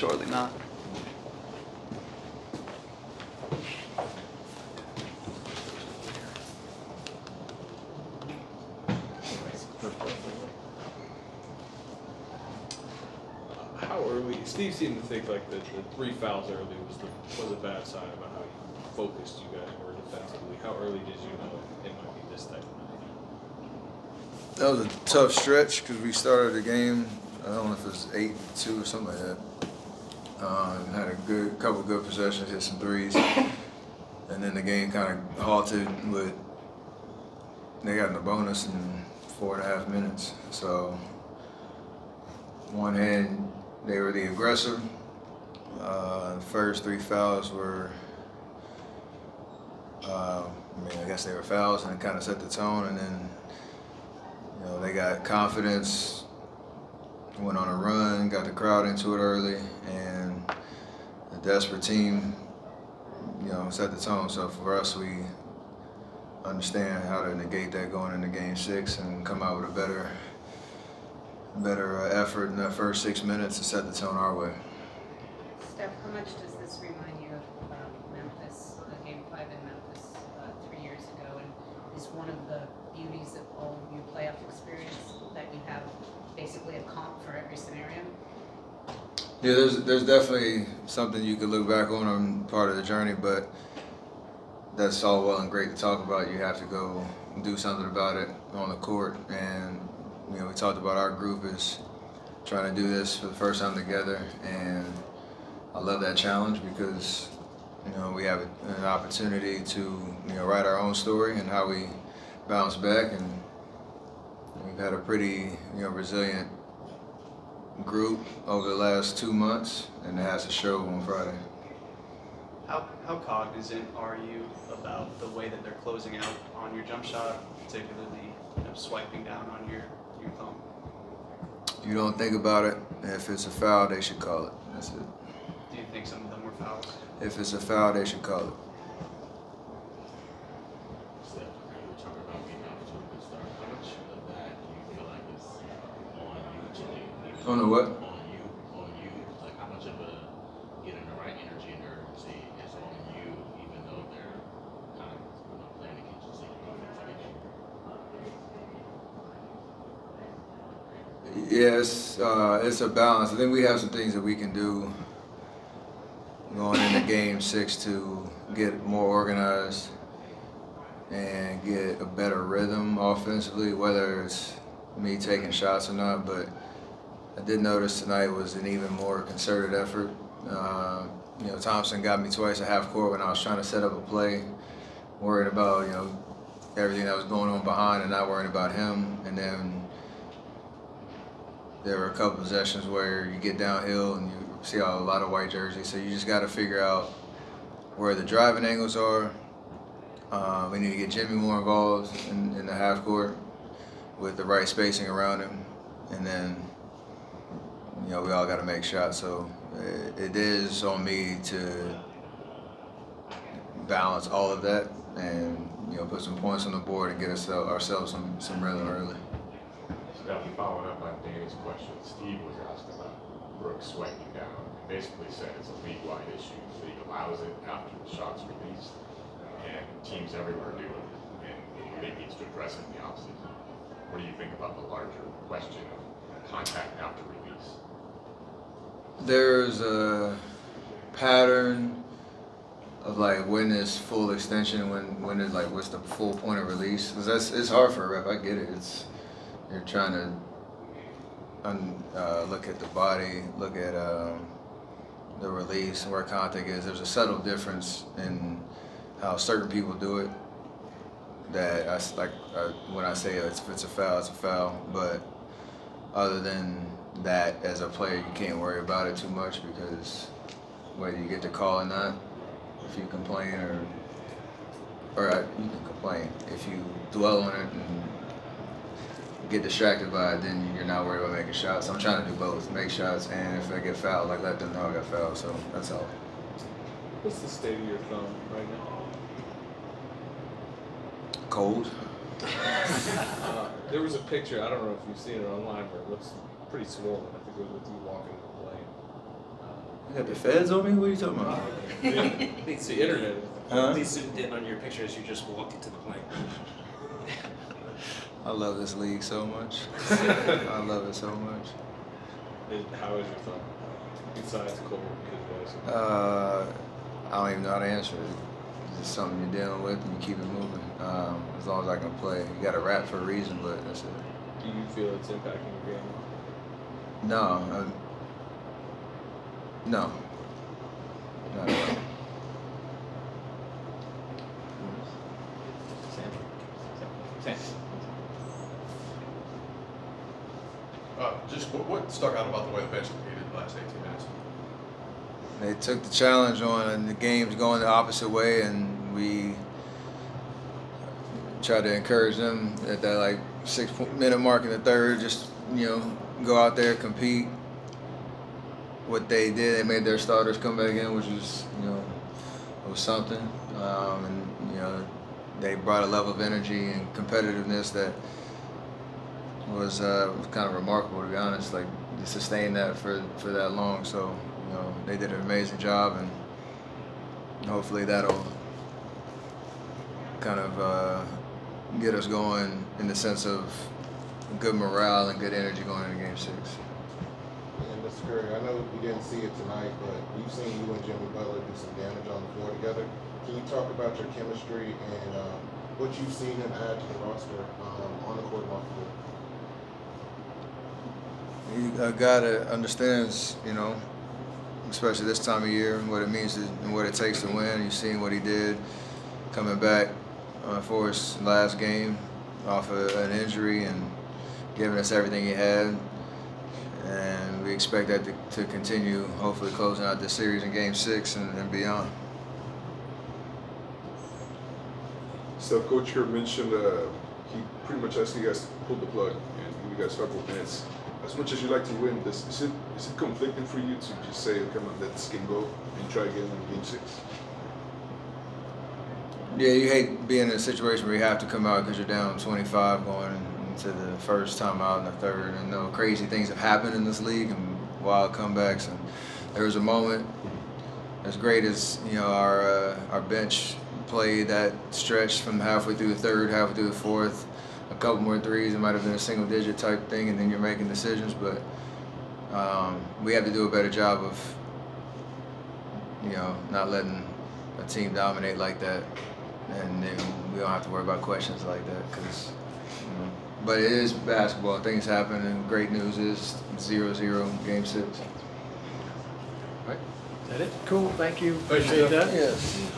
surely not. How early? Steve seemed to think like the 3 fouls early was a bad sign about how focused you guys were defensively. How early did you know it might be this type of night? That was a tough stretch because we started the game, I don't know if it was 8-2 or something like that. Had a couple good possessions, hit some threes, and then the game kind of halted with they got in the bonus in 4.5 minutes. So, one hand, they were the aggressor. The first 3 fouls were, I guess they were fouls, and it kind of set the tone. And then, they got confidence, went on a run, got the crowd into it early, and a desperate team, set the tone. So for us, we understand how to negate that going into Game 6 and come out with a better effort in that first 6 minutes to set the tone our way. Steph, how much does this remind you of Memphis, Game 5 in Memphis 3 years ago? And is one of the beauties of all of your playoff experience that you have basically a comp for every scenario? Yeah, there's definitely something you could look back on part of the journey, but that's all well and great to talk about. You have to go do something about it on the court. And we talked about our group is trying to do this for the first time together, and I love that challenge because we have an opportunity to write our own story and how we bounce back, and we've had a pretty resilient group over the last 2 months, and it has to show on Friday. How cognizant are you about the way that they're closing out on your jump shot, particularly swiping down on your thumb? You don't think about it. If it's a foul, they should call it. That's it. Do you think some of them were fouls? If it's a foul, they should call it. Steph, you were talking about being off to a good start. How much of that do you feel like is on you today? On the what? On you. Like how much of getting the right energy and urgency is on you, even though they're kind of playing against you, saying Yes, it's a balance. I think we have some things that we can do going into Game 6 to get more organized and get a better rhythm offensively, whether it's me taking shots or not. But I did notice tonight was an even more concerted effort. Thompson got me twice at half court when I was trying to set up a play, worried about everything that was going on behind and not worrying about him. And then there were a couple possessions where you get downhill and you see a lot of white jerseys, so you just got to figure out where the driving angles are. We need to get Jimmy more involved in the half court with the right spacing around him, and then we all got to make shots. So it is on me to balance all of that and put some points on the board and get ourselves some rhythm early. Steph, following up on Danny's question, Steve was asked about Brooks swiping down and basically said it's a league-wide issue. The league allows it after the shot's released, and teams everywhere do it, and the league needs to address it in the offseason. What do you think about the larger question of contact after release? There's a pattern of when is full extension, when is what's the full point of release? Because it's hard for a rep. I get it. You're trying to look at the body, look at the release, where contact is. There's a subtle difference in how certain people do it. That when I say if it's a foul, it's a foul. But other than that, as a player, you can't worry about it too much because whether you get the call or not, if you complain or you can complain. If you dwell on it and get distracted by it, then you're not worried about making shots. So I'm trying to do both, make shots, and if I get fouled, let them know I got fouled. So that's all. What's the state of your thumb right now? Cold. There was a picture, I don't know if you've seen it online, but it looks pretty swollen. I think it was with you walking the plane. You got the feds on me? What are you talking about? It's the internet. Huh? Please zoom in on your picture as you just walk into the plane. I love this league so much. I love it so much. How is your thought? Besides Cole, because I don't even know how to answer it. It's just something you're dealing with and you keep it moving. As long as I can play. You got to rap for a reason, but that's it. do you feel it's impacting your game? No. No. Not at all. Just what stuck out about the way the bench competed the last 18 minutes? They took the challenge on, and the game's going the opposite way, and we tried to encourage them at that like 6-minute mark in the third. Just go out there, compete. What they did, they made their starters come back in, which was was something, and they brought a level of energy and competitiveness that was kind of remarkable, to be honest. Like to sustain that for that long. So they did an amazing job, and hopefully that'll kind of get us going in the sense of good morale and good energy going into Game 6. And Mr. Curry, I know we didn't see it tonight, but we've seen you and Jimmy Butler do some damage on the floor together. Can you talk about your chemistry and what you've seen him add to the roster on the court and off the court? A guy that understands, especially this time of year, what it means and what it takes to win. You've seen what he did coming back for his last game off of an injury and giving us everything he had. And we expect that to continue, hopefully closing out this series in Game 6 and beyond. So Coach here mentioned he pretty much asked you guys to pull the plug and give you guys a couple of minutes. As much as you like to win, is it conflicting for you to just say, come on, let this game go and try again in Game 6? Yeah, you hate being in a situation where you have to come out because you're down 25 going into the first time out in the third. And crazy things have happened in this league and wild comebacks. And there was a moment, as great as our bench played that stretch from halfway through the third, halfway through the fourth. A couple more threes, it might have been a single-digit type thing, and then you're making decisions. But we have to do a better job of, not letting a team dominate like that, and then we don't have to worry about questions like that. But it is basketball. Things happen, and great news is 0-0 Game 6. Right? Is that it? Cool, thank you. Appreciate that. Yes.